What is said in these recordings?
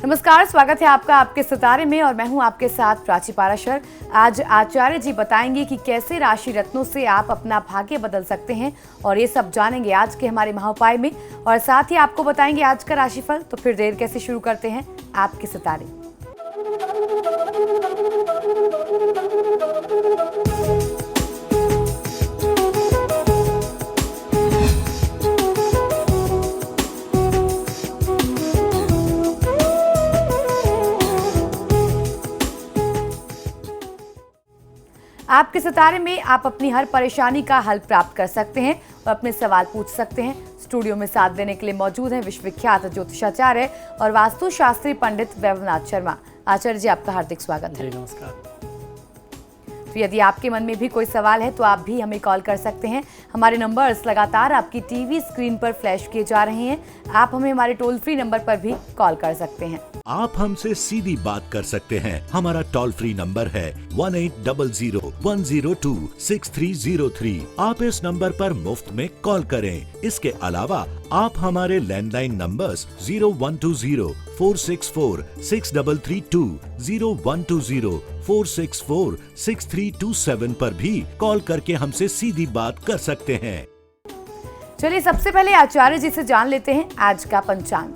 नमस्कार, स्वागत है आपका आपके सितारे में और मैं हूं आपके साथ प्राची पाराशर। आज आचार्य जी बताएंगे कि कैसे राशि रत्नों से आप अपना भाग्य बदल सकते हैं और ये सब जानेंगे आज के हमारे महाउपाय में। और साथ ही आपको बताएंगे आज का राशिफल। तो फिर देर कैसे शुरू करते हैं आपके सितारे। आपके सितारे में आप अपनी हर परेशानी का हल प्राप्त कर सकते हैं और अपने सवाल पूछ सकते हैं। स्टूडियो में साथ देने के लिए मौजूद हैं विश्वविख्यात ज्योतिषाचार्य और वास्तुशास्त्री पंडित वैभवनाथ शर्मा। आचार्य जी, आपका हार्दिक स्वागत है। नमस्कार। तो यदि आपके मन में भी कोई सवाल है तो आप भी हमें कॉल कर सकते हैं। हमारे नंबर्स लगातार आपकी टीवी स्क्रीन पर फ्लैश किए जा रहे हैं। आप हमें हमारे टोल फ्री नंबर पर भी कॉल कर सकते हैं। आप हमसे सीधी बात कर सकते हैं। हमारा टोल फ्री नंबर है 1800-102-6303। आप इस नंबर पर मुफ्त में कॉल करें। इसके अलावा आप हमारे लैंडलाइन नंबर्स 0120-464-6332, 0120-464-6327 पर भी कॉल करके हमसे सीधी बात कर सकते हैं। चलिए सबसे पहले आचार्य जी से जान लेते हैं आज का पंचांग।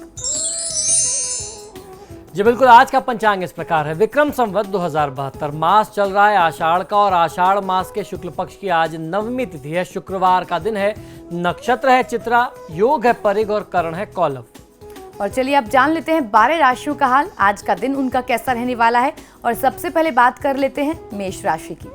जी बिल्कुल, आज का पंचांग इस प्रकार है। विक्रम संवत 2072, मास चल रहा है आषाढ़ का और आषाढ़ मास के शुक्ल पक्ष की आज नवमी तिथि है। शुक्रवार का दिन है। नक्षत्र है चित्रा, योग है परिग और करण है कौलव। और चलिए अब जान लेते हैं 12 राशियों का हाल। आज का दिन उनका कैसा रहने वाला है। और सबसे पहले बात कर लेते हैं मेष राशि की।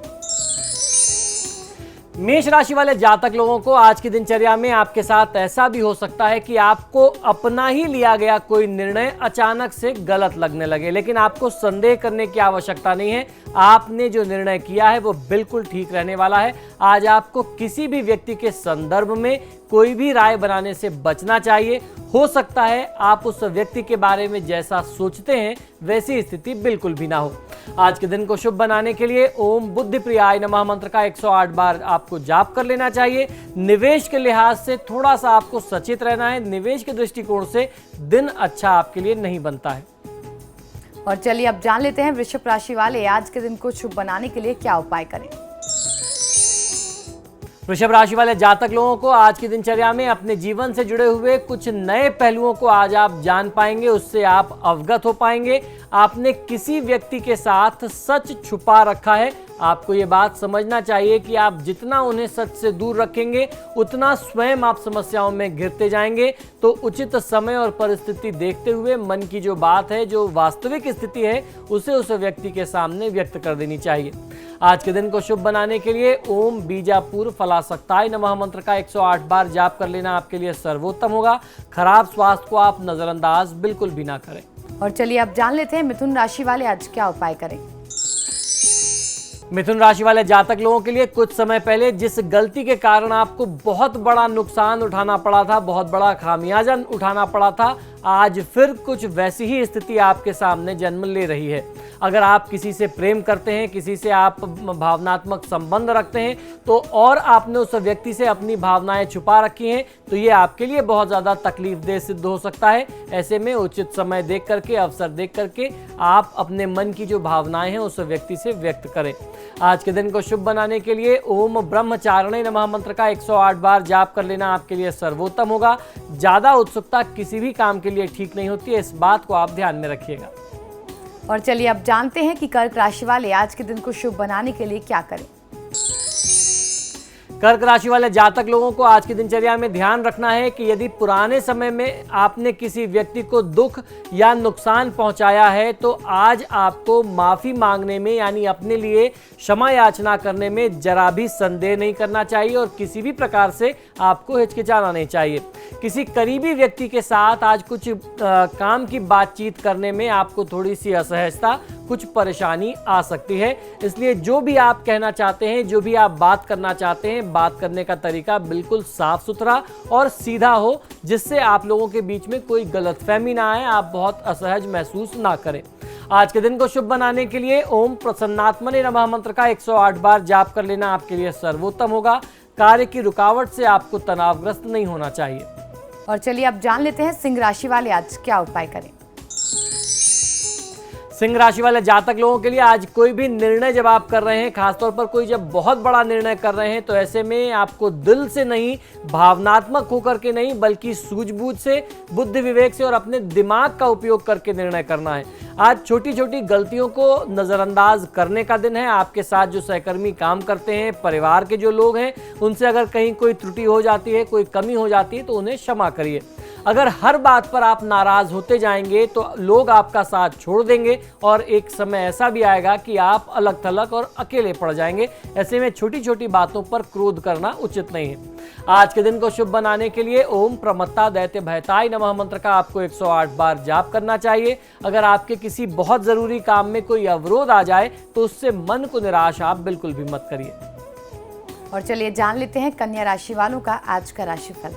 मेष राशि वाले जातक लोगों को आज की दिनचर्या में आपके साथ ऐसा भी हो सकता है कि आपको अपना ही लिया गया कोई निर्णय अचानक से गलत लगने लगे, लेकिन आपको संदेह करने की आवश्यकता नहीं है। आपने जो निर्णय किया है वो बिल्कुल ठीक रहने वाला है। आज आपको किसी भी व्यक्ति के संदर्भ में कोई भी राय बनाने से बचना चाहिए। हो सकता है आप उस व्यक्ति के बारे में जैसा सोचते हैं वैसी स्थिति बिल्कुल भी ना हो। आज के दिन को शुभ बनाने के लिए ओम बुद्धि प्रियाय नमः मंत्र का 108 बार आपको जाप कर लेना चाहिए। निवेश के लिहाज से थोड़ा सा आपको सचेत रहना है। निवेश के दृष्टिकोण से दिन अच्छा आपके लिए नहीं बनता है। और चलिए अब जान लेते हैं वृषभ राशि वाले आज के दिन को शुभ बनाने के लिए क्या उपाय करें। वृषभ राशि वाले जातक लोगों को आज की दिनचर्या में अपने जीवन से जुड़े हुए कुछ नए पहलुओं को आज आप जान पाएंगे, उससे आप अवगत हो पाएंगे। आपने किसी व्यक्ति के साथ सच छुपा रखा है। आपको ये बात समझना चाहिए कि आप जितना उन्हें सच से दूर रखेंगे उतना स्वयं आप समस्याओं में घिरते जाएंगे। तो उचित समय और परिस्थिति देखते हुए मन की जो बात है, जो वास्तविक स्थिति है, उसे उस व्यक्ति के सामने व्यक्त कर देनी चाहिए। आज के दिन को शुभ बनाने के लिए ओम बीजापुर फलासक्ताय नमः मंत्र का 108 बार जाप कर लेना आपके लिए सर्वोत्तम होगा। खराब स्वास्थ्य को आप नजरअंदाज बिल्कुल भी ना करें। और चलिए अब जान लेते हैं मिथुन राशि वाले आज क्या उपाय करें। मिथुन राशि वाले जातक लोगों के लिए कुछ समय पहले जिस गलती के कारण आपको बहुत बड़ा नुकसान उठाना पड़ा था, बहुत बड़ा खामियाजा उठाना पड़ा था, आज फिर कुछ वैसी ही स्थिति आपके सामने जन्म ले रही है। अगर आप किसी से प्रेम करते हैं, किसी से आप भावनात्मक संबंध रखते हैं, तो और आपने उस व्यक्ति से अपनी भावनाएं छुपा रखी हैं, तो ये आपके लिए बहुत ज़्यादा तकलीफदेह सिद्ध हो सकता है। ऐसे में उचित समय देख करके, अवसर देख करके आप अपने मन की जो भावनाएं हैं उस व्यक्ति से व्यक्त करें। आज के दिन को शुभ बनाने के लिए ओम ब्रह्मचारिणे नमः मंत्र का 108 बार जाप कर लेना आपके लिए सर्वोत्तम होगा। ज़्यादा उत्सुकता किसी भी काम के लिए ठीक नहीं होती है, इस बात को आप ध्यान में रखिएगा। और चलिए अब जानते हैं कि कर्क राशि वाले आज के दिन को शुभ बनाने के लिए क्या करें। कर्क राशि वाले जातक लोगों को आज की दिनचर्या में ध्यान रखना है कि यदि पुराने समय में आपने किसी व्यक्ति को दुख या नुकसान पहुंचाया है, तो आज आपको माफी मांगने में यानी अपने लिए क्षमा याचना करने में जरा भी संदेह नहीं करना चाहिए और किसी भी प्रकार से आपको हिचकिचाना नहीं चाहिए। किसी करीबी व्यक्ति के साथ आज कुछ काम की बातचीत करने में आपको थोड़ी सी असहजता, कुछ परेशानी आ सकती है। इसलिए जो भी आप कहना चाहते हैं, जो भी आप बात करना चाहते हैं, बात करने का तरीका बिल्कुल साफ सुथरा और सीधा हो, जिससे आप लोगों के बीच में कोई गलतफहमी ना आए, आप बहुत असहज महसूस ना करें। आज के दिन को शुभ बनाने के लिए ओम प्रसन्नात्मने नमः मंत्र का 108 बार जाप कर लेना आपके लिए सर्वोत्तम होगा। कार्य की रुकावट से आपको तनावग्रस्त नहीं होना चाहिए। और चलिए अब जान लेते हैं सिंह राशि वाले आज क्या उपाय करें। सिंह राशि वाले जातक लोगों के लिए आज कोई भी निर्णय जब आप कर रहे हैं, खासतौर पर कोई जब बहुत बड़ा निर्णय कर रहे हैं, तो ऐसे में आपको दिल से नहीं, भावनात्मक होकर के नहीं, बल्कि सूझबूझ से, बुद्धि विवेक से और अपने दिमाग का उपयोग करके निर्णय करना है। आज छोटी छोटी गलतियों को नज़रअंदाज करने का दिन है। आपके साथ जो सहकर्मी काम करते हैं, परिवार के जो लोग हैं, उनसे अगर कहीं कोई त्रुटि हो जाती है, कोई कमी हो जाती है, तो उन्हें क्षमा करिए। अगर हर बात पर आप नाराज होते जाएंगे तो लोग आपका साथ छोड़ देंगे और एक समय ऐसा भी आएगा कि आप अलग थलग और अकेले पड़ जाएंगे। ऐसे में छोटी छोटी बातों पर क्रोध करना उचित नहीं है। आज के दिन को शुभ बनाने के लिए ओम प्रमत्ता दैत्य भयताय नमः मंत्र का आपको 108 बार जाप करना चाहिए। अगर आपके किसी बहुत जरूरी काम में कोई अवरोध आ जाए तो उससे मन को निराश आप बिल्कुल भी मत करिए। और चलिए जान लेते हैं कन्या राशि वालों का आज का राशिफल।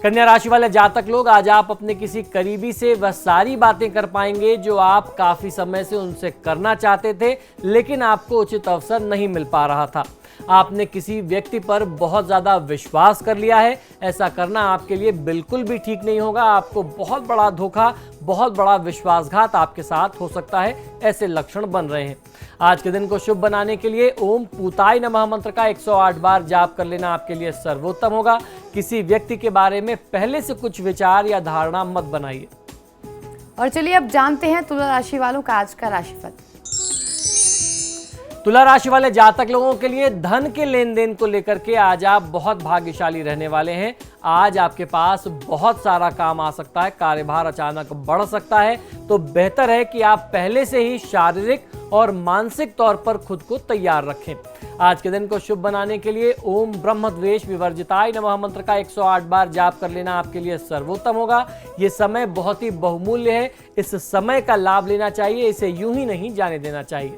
कन्या राशि वाले जातक लोग, आज आप अपने किसी करीबी से वह सारी बातें कर पाएंगे जो आप काफी समय से उनसे करना चाहते थे, लेकिन आपको उचित अवसर नहीं मिल पा रहा था। आपने किसी व्यक्ति पर बहुत ज़्यादा विश्वास कर लिया है। ऐसा करना आपके लिए बिल्कुल भी ठीक नहीं होगा। आपको बहुत बड़ा धोखा, बहुत बड़ा विश्वासघात आपके साथ हो सकता है, ऐसे लक्षण बन रहे हैं। आज के दिन को शुभ बनाने के लिए ओम पूताय नमः मंत्र का 108 बार जाप कर लेना आपके लिए सर्वोत्तम होगा। किसी व्यक्ति के बारे में पहले से कुछ विचार या धारणा मत बनाइए। और चलिए अब जानते हैं तुला राशि वालों का आज का राशिफल। तुला राशि वाले जातक लोगों के लिए धन के लेन देन को लेकर के आज आप बहुत भाग्यशाली रहने वाले हैं। आज आपके पास बहुत सारा काम आ सकता है, कार्यभार अचानक बढ़ सकता है, तो बेहतर है कि आप पहले से ही शारीरिक और मानसिक तौर पर खुद को तैयार रखें। आज के दिन को शुभ बनाने के लिए ओम ब्रह्मद्वेष विवर्जिताय नमः मंत्र का 108 बार जाप कर लेना आपके लिए सर्वोत्तम होगा। ये समय बहुत ही बहुमूल्य है, इस समय का लाभ लेना चाहिए, इसे यूं ही नहीं जाने देना चाहिए।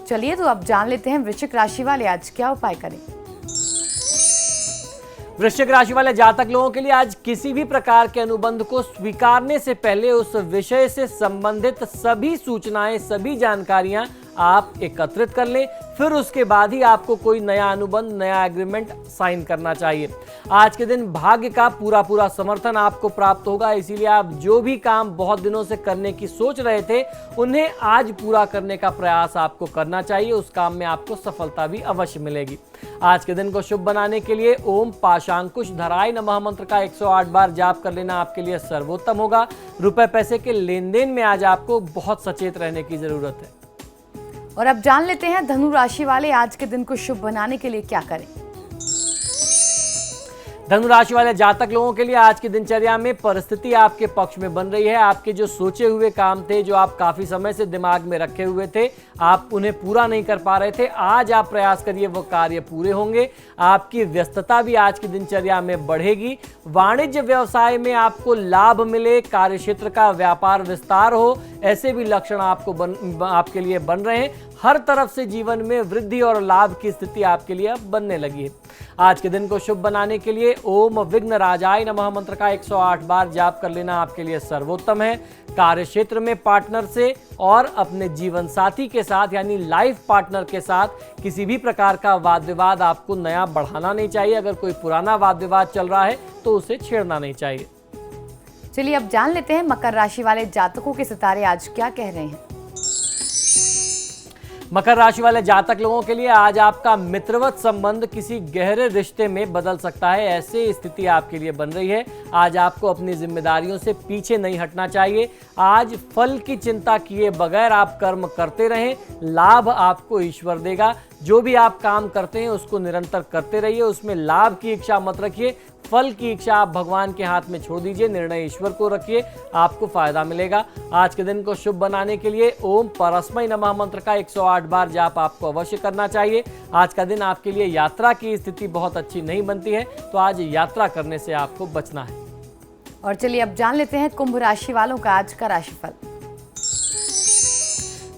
चलिए तो अब जान लेते हैं वृश्चिक राशि वाले आज क्या उपाय करें। वृश्चिक राशि वाले जातक लोगों के लिए आज किसी भी प्रकार के अनुबंध को स्वीकारने से पहले उस विषय से संबंधित सभी सूचनाएं, सभी जानकारियां आप एकत्रित कर लें, फिर उसके बाद ही आपको कोई नया अनुबंध, नया एग्रीमेंट साइन करना चाहिए। आज के दिन भाग्य का पूरा समर्थन आपको प्राप्त होगा, इसीलिए आप जो भी काम बहुत दिनों से करने की सोच रहे थे, उन्हें आज पूरा करने का प्रयास आपको करना चाहिए। उस काम में आपको सफलता भी अवश्य मिलेगी। आज के दिन को शुभ बनाने के लिए ओम पाशांकुश धराय नमः मंत्र का 108 बार जाप कर लेना आपके लिए सर्वोत्तम होगा। रुपए पैसे के लेन देन में आज आपको बहुत सचेत रहने की जरूरत है। और अब जान लेते हैं धनु राशि वाले आज के दिन को शुभ बनाने के लिए क्या करें। धनु राशि वाले जातक लोगों के लिए आज की दिनचर्या में परिस्थिति आपके पक्ष में बन रही है। आपके जो सोचे हुए काम थे, जो आप काफी समय से दिमाग में रखे हुए थे, आप उन्हें पूरा नहीं कर पा रहे थे, आज आप प्रयास करिए वो कार्य पूरे होंगे। आपकी व्यस्तता भी आज की दिनचर्या में बढ़ेगी। वाणिज्य व्यवसाय में आपको लाभ मिले, कार्य क्षेत्र का व्यापार विस्तार हो, ऐसे भी लक्षण आपके लिए बन रहे हैं। हर तरफ से जीवन में वृद्धि और लाभ की स्थिति आपके लिए अब बनने लगी है। आज के दिन को शुभ बनाने के लिए ओम विघ्न राजाय नमः मंत्र का 108 बार जाप कर लेना आपके लिए सर्वोत्तम है। कार्य क्षेत्र में पार्टनर से और अपने जीवन साथी के साथ, यानी लाइफ पार्टनर के साथ किसी भी प्रकार का वाद विवाद आपको नया बढ़ाना नहीं चाहिए। अगर कोई पुराना वाद विवाद चल रहा है तो उसे छेड़ना नहीं चाहिए। चलिए अब जान लेते हैं मकर राशि वाले जातकों के सितारे आज क्या कह रहे हैं। मकर राशि वाले जातक लोगों के लिए आज आपका मित्रवत संबंध किसी गहरे रिश्ते में बदल सकता है, ऐसी स्थिति आपके लिए बन रही है। आज आपको अपनी जिम्मेदारियों से पीछे नहीं हटना चाहिए। आज फल की चिंता किए बगैर आप कर्म करते रहें, लाभ आपको ईश्वर देगा। जो भी आप काम करते हैं उसको निरंतर करते रहिए, उसमें लाभ की इच्छा मत रखिए, फल की इच्छा आप भगवान के हाथ में छोड़ दीजिए, निर्णय ईश्वर को रखिए, आपको फायदा मिलेगा। आज के दिन को शुभ बनाने के लिए ओम परस्मै नमः मंत्र का 108 बार जाप आपको अवश्य करना चाहिए। आज का दिन आपके लिए यात्रा की स्थिति बहुत अच्छी नहीं बनती है, तो आज यात्रा करने से आपको बचना है। और चलिए अब जान लेते हैं कुंभ राशि वालों का आज का राशिफल।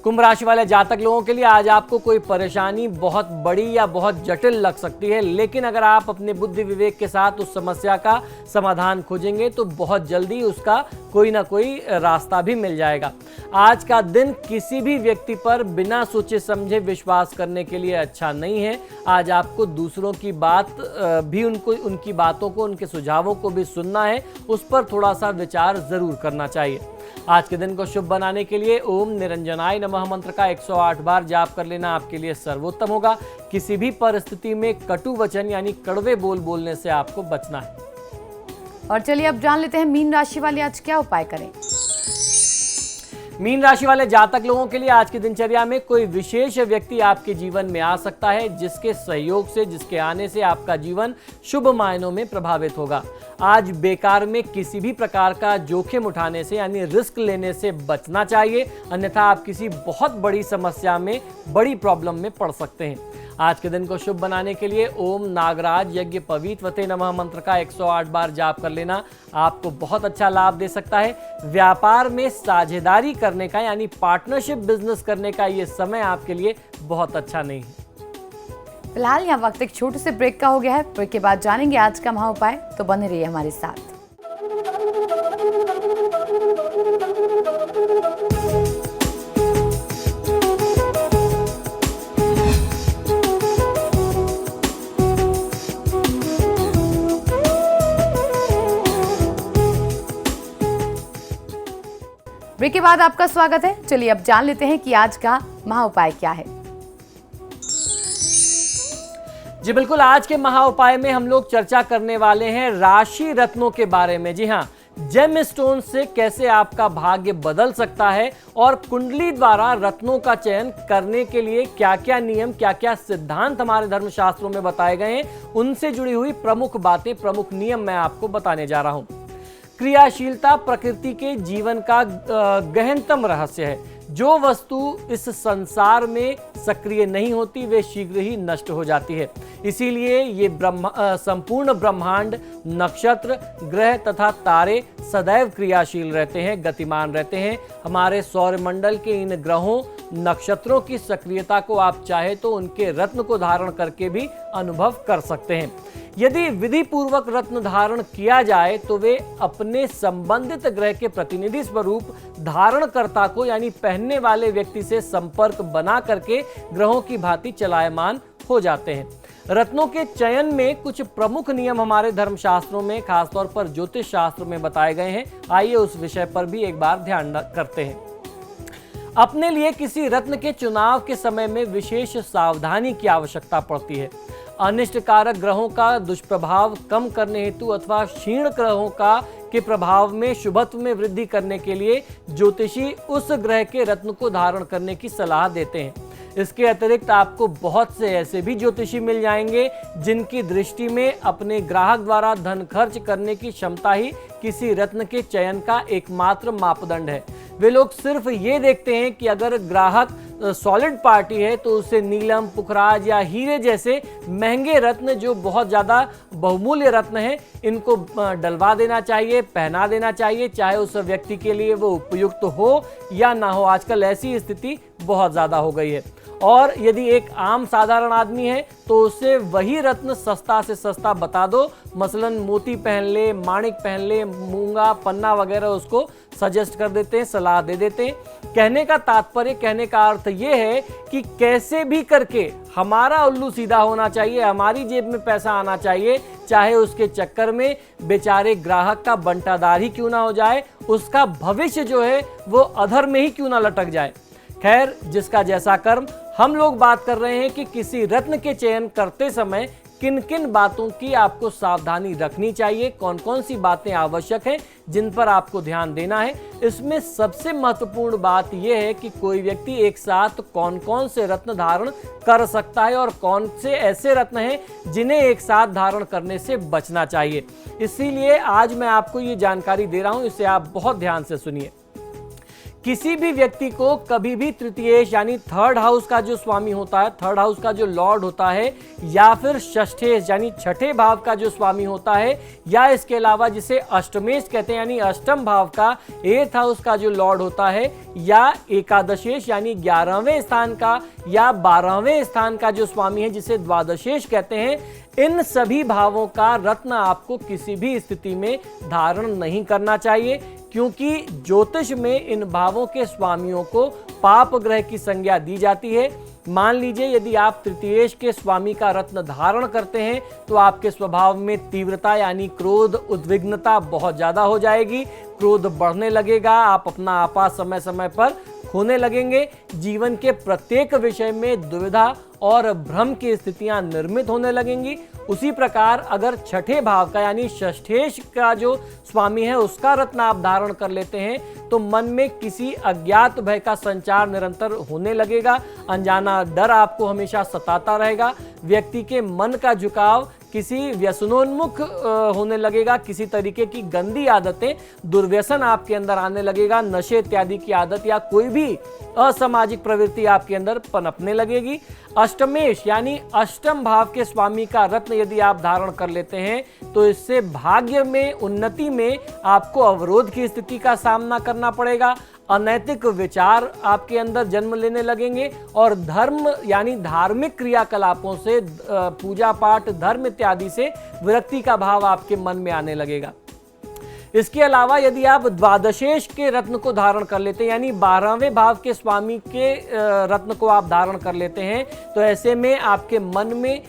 कुंभ राशि वाले जातक लोगों के लिए आज आपको कोई परेशानी बहुत बड़ी या बहुत जटिल लग सकती है, लेकिन अगर आप अपने बुद्धि विवेक के साथ उस समस्या का समाधान खोजेंगे तो बहुत जल्दी उसका कोई ना कोई रास्ता भी मिल जाएगा। आज का दिन किसी भी व्यक्ति पर बिना सोचे समझे विश्वास करने के लिए अच्छा नहीं है। आज आपको दूसरों की बात भी, उनकी बातों को, उनके सुझावों को भी सुनना है, उस पर थोड़ा सा विचार जरूर करना चाहिए। आज के दिन को शुभ बनाने के लिए ओम निरंजनाय नमः मंत्र का 108 बार जाप कर लेना आपके लिए सर्वोत्तम होगा। किसी भी परिस्थिति में कटु वचन यानी कड़वे बोल बोलने से आपको बचना है। और चलिए अब जान लेते हैं मीन राशि वाले आज क्या उपाय करें। मीन राशि वाले जातक लोगों के लिए आज की दिनचर्या में कोई विशेष व्यक्ति आपके जीवन में आ सकता है, जिसके सहयोग से, जिसके आने से आपका जीवन शुभ मायनों में प्रभावित होगा। आज बेकार में किसी भी प्रकार का जोखिम उठाने से यानी रिस्क लेने से बचना चाहिए, अन्यथा आप किसी बहुत बड़ी समस्या में, बड़ी प्रॉब्लम में पड़ सकते हैं। आज के दिन को शुभ बनाने के लिए ओम नागराज यज्ञ पवित्रते नमः मंत्र का 108 बार जाप कर लेना आपको बहुत अच्छा लाभ दे सकता है। व्यापार में साझेदारी करने का यानी पार्टनरशिप बिजनेस करने का ये समय आपके लिए बहुत अच्छा नहीं है। फिलहाल यहाँ वक्त एक छोटे से ब्रेक का हो गया है। ब्रेक के बाद जानेंगे आज का महा उपाय, तो बने रहिए हमारे साथ। ब्रेक के बाद आपका स्वागत है। चलिए अब जान लेते हैं कि आज का महा उपाय क्या है। जी बिल्कुल, आज के महा उपाय में हम लोग चर्चा करने वाले हैं राशि रत्नों के बारे में। जी हाँ, जेम स्टोन से कैसे आपका भाग्य बदल सकता है और कुंडली द्वारा रत्नों का चयन करने के लिए क्या क्या नियम, क्या क्या सिद्धांत हमारे धर्मशास्त्रों में बताए गए हैं, उनसे जुड़ी हुई प्रमुख बातें, प्रमुख नियम मैं आपको बताने जा रहा हूं। क्रियाशीलता प्रकृति के जीवन का गहनतम रहस्य है। जो वस्तु इस संसार में सक्रिय नहीं होती वे शीघ्र ही नष्ट हो जाती है। इसीलिए ये संपूर्ण ब्रह्मांड, नक्षत्र, ग्रह तथा तारे सदैव क्रियाशील रहते हैं, गतिमान रहते हैं। हमारे सौरमंडल के इन ग्रहों, नक्षत्रों की सक्रियता को आप चाहे तो उनके रत्न को धारण करके भी अनुभव कर सकते हैं। यदि विधि पूर्वक रत्न धारण किया जाए तो वे अपने संबंधित ग्रह के प्रतिनिधि स्वरूप धारणकर्ता को यानी पहनने वाले व्यक्ति से संपर्क बना करके ग्रहों की भांति चलायमान हो जाते हैं। रत्नों के चयन में कुछ प्रमुख नियम हमारे धर्मशास्त्रों में, खासतौर पर ज्योतिष शास्त्र में बताए गए हैं। आइए उस विषय पर भी एक बार ध्यान करते हैं। अपने लिए किसी रत्न के चुनाव के समय में विशेष सावधानी की आवश्यकता पड़ती है। अनिष्टकारक ग्रहों का दुष्प्रभाव कम करने हेतु अथवा क्षीण ग्रहों के प्रभाव में शुभत्व में वृद्धि करने के लिए ज्योतिषी उस ग्रह के रत्न को धारण करने की सलाह देते हैं। इसके अतिरिक्त आपको बहुत से ऐसे भी ज्योतिषी मिल जाएंगे जिनकी दृष्टि में अपने ग्राहक द्वारा धन खर्च करने की क्षमता ही किसी रत्न के चयन का एकमात्र मापदंड है। वे लोग सिर्फ ये देखते हैं कि अगर ग्राहक सॉलिड पार्टी है तो उसे नीलम, पुखराज या हीरे जैसे महंगे रत्न, जो बहुत ज़्यादा बहुमूल्य रत्न हैं, इनको डलवा देना चाहिए, पहना देना चाहिए, चाहे उस व्यक्ति के लिए वो उपयुक्त हो या ना हो। आजकल ऐसी स्थिति बहुत ज़्यादा हो गई है। और यदि एक आम साधारण आदमी है तो उसे वही रत्न सस्ता से सस्ता बता दो, मसलन मोती पहन ले, माणिक पहन ले, मूंगा, पन्ना वगैरह उसको सजेस्ट कर देते हैं, सलाह दे देते हैं। कहने का तात्पर्य, कहने का अर्थ ये है कि कैसे भी करके हमारा उल्लू सीधा होना चाहिए, हमारी जेब में पैसा आना चाहिए, चाहे उसके चक्कर में बेचारे ग्राहक का बंटादार ही क्यों ना हो जाए, उसका भविष्य जो है वो अधर में ही क्यों ना लटक जाए। खैर, जिसका जैसा कर्म। हम लोग बात कर रहे हैं कि किसी रत्न के चयन करते समय किन किन बातों की आपको सावधानी रखनी चाहिए, कौन कौन सी बातें आवश्यक हैं जिन पर आपको ध्यान देना है। इसमें सबसे महत्वपूर्ण बात यह है कि कोई व्यक्ति एक साथ कौन कौन से रत्न धारण कर सकता है और कौन से ऐसे रत्न हैं जिन्हें एक साथ धारण करने से बचना चाहिए। इसीलिए आज मैं आपको ये जानकारी दे रहा हूं, इसे आप बहुत ध्यान से सुनिए। किसी भी व्यक्ति को कभी भी तृतीयेश यानी थर्ड हाउस का जो स्वामी होता है, थर्ड हाउस का जो लॉर्ड होता है, या फिर षष्ठेश यानी छठे भाव का जो स्वामी होता है, या इसके अलावा जिसे अष्टमेश कहते हैं यानी अष्टम भाव का, एथ हाउस का जो लॉर्ड होता है, या एकादशेश यानी 11वें स्थान का या 12वें स्थान का जो स्वामी है जिसे द्वादशेश कहते हैं, इन सभी भावों का रत्न आपको किसी भी स्थिति में धारण नहीं करना चाहिए, क्योंकि ज्योतिष में इन भावों के स्वामियों को पाप ग्रह की संज्ञा दी जाती है। मान लीजिए यदि आप तृतीयेश के स्वामी का रत्न धारण करते हैं तो आपके स्वभाव में तीव्रता यानी क्रोध, उद्विग्नता बहुत ज़्यादा हो जाएगी, क्रोध बढ़ने लगेगा, आप अपना आपा समय समय पर खोने लगेंगे, जीवन के प्रत्येक विषय में दुविधा और भ्रम की स्थितियां निर्मित होने लगेंगी। उसी प्रकार अगर छठे भाव का यानी षष्ठेश का जो स्वामी है उसका रत्न आप धारण कर लेते हैं तो मन में किसी अज्ञात भय का संचार निरंतर होने लगेगा, अनजाना डर आपको हमेशा सताता रहेगा, व्यक्ति के मन का झुकाव किसी व्यसनोन्मुख होने लगेगा, किसी तरीके की गंदी आदतें, दुर्व्यसन आपके अंदर आने लगेगा, नशे इत्यादि की आदत या कोई भी असामाजिक प्रवृत्ति आपके अंदर पनपने लगेगी। अष्टमेश यानी अष्टम भाव के स्वामी का रत्न यदि आप धारण कर लेते हैं तो इससे भाग्य में, उन्नति में आपको अवरोध की स्थिति का सामना करना पड़ेगा, अनैतिक विचार आपके अंदर जन्म लेने लगेंगे और धर्म यानी धार्मिक क्रियाकलापों से, पूजा पाठ, धर्म इत्यादि से विरक्ति का भाव आपके मन में आने लगेगा। इसके अलावा यदि आप द्वादशेश के रत्न को धारण कर लेते हैं यानी 12वें भाव के स्वामी के रत्न को आप धारण कर लेते हैं तो ऐसे में आपके मन में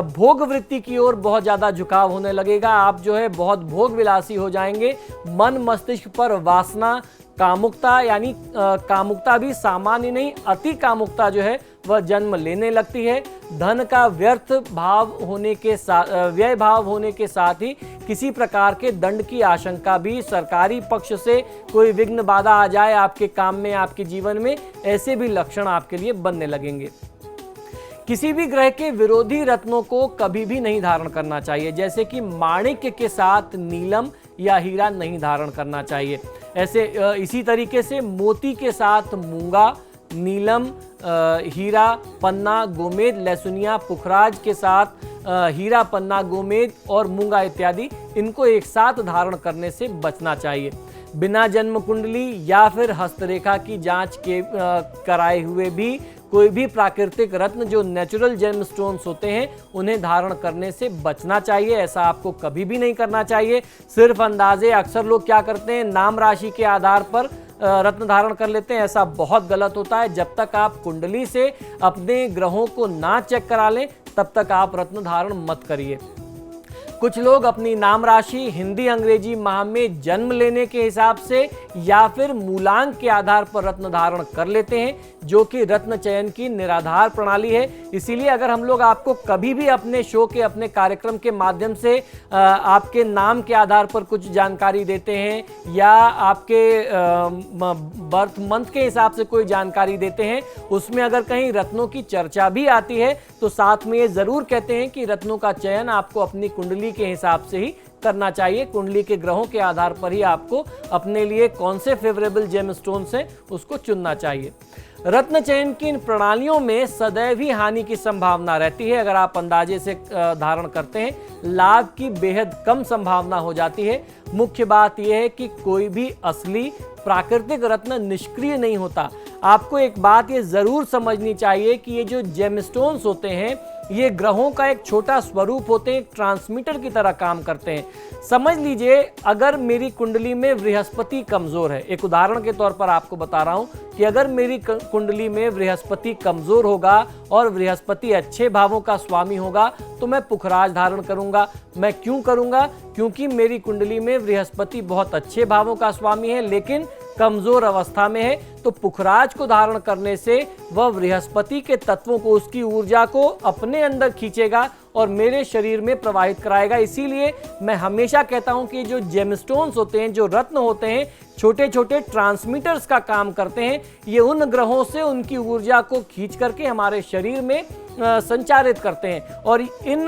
भोग वृत्ति की ओर बहुत ज़्यादा झुकाव होने लगेगा, आप जो है बहुत भोग विलासी हो जाएंगे, मन मस्तिष्क पर वासना, कामुकता यानी कामुकता भी सामान्य नहीं, अति कामुकता जो है वह जन्म लेने लगती है। धन का व्यर्थ भाव होने के साथ, व्यय भाव होने के साथ ही किसी प्रकार के दंड की आशंका भी, सरकारी पक्ष से कोई विघ्न बाधा आ जाए आपके काम में, आपके जीवन में, ऐसे भी लक्षण आपके लिए बनने लगेंगे। किसी भी ग्रह के विरोधी रत्नों को कभी भी नहीं धारण करना चाहिए, जैसे कि माणिक्य के साथ नीलम या हीरा नहीं धारण करना चाहिए। ऐसे इसी तरीके से मोती के साथ मूंगा, नीलम, हीरा, पन्ना, गोमेद, लहसुनिया, पुखराज के साथ हीरा, पन्ना, गोमेद और मूंगा इत्यादि इनको एक साथ धारण करने से बचना चाहिए। बिना जन्म कुंडली या फिर हस्तरेखा की जांच के कराए हुए भी कोई भी प्राकृतिक रत्न जो नेचुरल जेम स्टोन्स होते हैं उन्हें धारण करने से बचना चाहिए, ऐसा आपको कभी भी नहीं करना चाहिए। सिर्फ अंदाजे, अक्सर लोग क्या करते हैं नाम राशि के आधार पर रत्न धारण कर लेते हैं, ऐसा बहुत गलत होता है। जब तक आप कुंडली से अपने ग्रहों को ना चेक करा लें तब तक आप रत्न धारण मत करिए। कुछ लोग अपनी नाम राशि हिंदी अंग्रेजी माह में जन्म लेने के हिसाब से या फिर मूलांक के आधार पर रत्न धारण कर लेते हैं, जो कि रत्न चयन की निराधार प्रणाली है। इसीलिए अगर हम लोग आपको कभी भी अपने शो के, अपने कार्यक्रम के माध्यम से आपके नाम के आधार पर कुछ जानकारी देते हैं या आपके बर्थ मंथ के हिसाब से कोई जानकारी देते हैं, उसमें अगर कहीं रत्नों की चर्चा भी आती है तो साथ में ये जरूर कहते हैं कि रत्नों का चयन आपको अपनी कुंडली के हिसाब से ही करना चाहिए। कुंडली के ग्रहों के आधार पर ही आपको अपने लिए कौन से फेवरेबल जेमस्टोन्स हैं उसको चुनना चाहिए। रत्न चयन की इन प्रणालियों में सदैव ही हानि की संभावना रहती है। अगर आप अंदाजे से धारण करते हैं, लाभ की बेहद कम संभावना हो जाती है। मुख्य बात यह है कि कोई भी असली प्राकृतिक रत्न निष्क्रिय नहीं होता। आपको एक बात ये जरूर समझनी चाहिए कि ये जो जेमस्टोन्स होते हैं ये ग्रहों का एक छोटा स्वरूप होते हैं, एक ट्रांसमीटर की तरह काम करते हैं। समझ लीजिए अगर मेरी कुंडली में बृहस्पति कमजोर है, एक उदाहरण के तौर पर आपको बता रहा हूं कि अगर मेरी कुंडली में बृहस्पति कमजोर होगा और बृहस्पति अच्छे भावों का स्वामी होगा तो मैं पुखराज धारण करूंगा। मैं क्यों करूंगा? क्योंकि मेरी कुंडली में बृहस्पति बहुत अच्छे भावों का स्वामी है लेकिन कमजोर अवस्था में है, तो पुखराज को धारण करने से वह बृहस्पति के तत्वों को, उसकी ऊर्जा को अपने अंदर खींचेगा और मेरे शरीर में प्रवाहित कराएगा। इसीलिए मैं हमेशा कहता हूं कि जो जेमस्टोन्स होते हैं, जो रत्न होते हैं, छोटे छोटे ट्रांसमीटर्स का काम करते हैं। ये उन ग्रहों से उनकी ऊर्जा को खींच करके हमारे शरीर में संचारित करते हैं और इन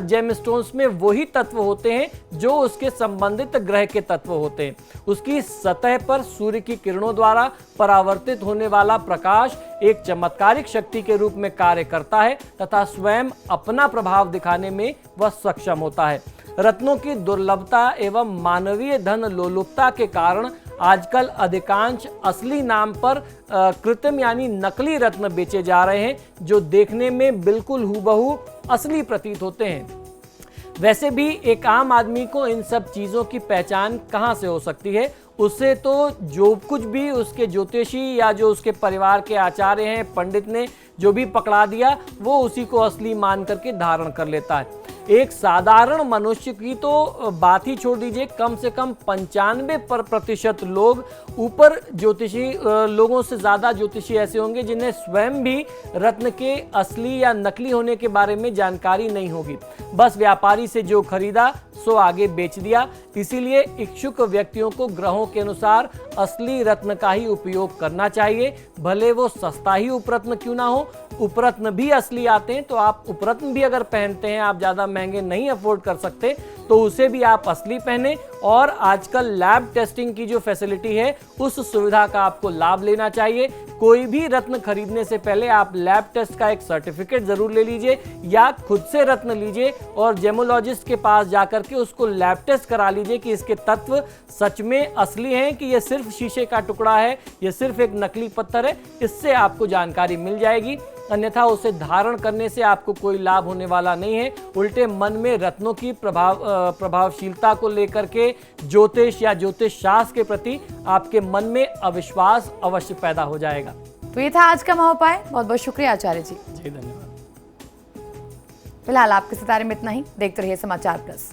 जेमस्टोन्स में वही तत्व होते हैं जो उसके संबंधित ग्रह के तत्व होते हैं। उसकी सतह पर सूर्य की किरणों द्वारा परावर्तित होने वाला प्रकाश एक चमत्कारिक शक्ति के रूप में कार्य करता है तथा स्वयं अपना प्रभाव दिखाने में वह सक्षम होता है। रत्नों की दुर्लभता एवं मानवीय धन लोलुपता के कारण आजकल अधिकांश असली नाम पर कृत्रिम यानी नकली रत्न बेचे जा रहे हैं जो देखने में बिल्कुल हूबहू असली प्रतीत होते हैं। वैसे भी एक आम आदमी को इन सब चीज़ों की पहचान कहाँ से हो सकती है? उससे तो जो कुछ भी उसके ज्योतिषी या जो उसके परिवार के आचार्य हैं, पंडित ने जो भी पकड़ा दिया, वो उसी को असली मान करके धारण कर लेता है। एक साधारण मनुष्य की तो बात ही छोड़ दीजिए, कम से कम 95% लोग ऊपर ज्योतिषी लोगों से ज़्यादा ज्योतिषी ऐसे होंगे जिन्हें स्वयं भी रत्न के असली या नकली होने के बारे में जानकारी नहीं होगी। बस व्यापारी से जो खरीदा सो आगे बेच दिया। इसीलिए इच्छुक व्यक्तियों को ग्रहों के अनुसार असली रत्न का ही उपयोग करना चाहिए, भले वो सस्ता ही उपरत्न क्यों ना हो। उपरत्न भी असली आते हैं, तो आप उपरत्न भी अगर पहनते हैं, आप ज़्यादा महंगे नहीं अफोर्ड कर सकते, तो उसे भी आप असली पहने। और आजकल लैब टेस्टिंग की जो फैसिलिटी है, उस सुविधा का आपको लाभ लेना चाहिए। कोई भी रत्न खरीदने से पहले आप लैब टेस्ट का एक सर्टिफिकेट जरूर ले लीजिए, या खुद से रत्न लीजिए और जेमोलॉजिस्ट के पास जाकर के उसको लैब टेस्ट करा लीजिए कि इसके तत्व सच में असली हैं कि ये सिर्फ शीशे का टुकड़ा है, ये सिर्फ एक नकली पत्थर है। इससे आपको जानकारी मिल जाएगी। अन्यथा उसे धारण करने से आपको कोई लाभ होने वाला नहीं है। उल्टे मन में रत्नों की प्रभावशीलता को लेकर के ज्योतिष या ज्योतिष शास्त्र के प्रति आपके मन में अविश्वास अवश्य पैदा हो जाएगा। तो ये था आज का महोपाय। बहुत बहुत शुक्रिया आचार्य जी। जी धन्यवाद। फिलहाल आपके सितारे में इतना ही। देखते रहिए समाचार प्लस।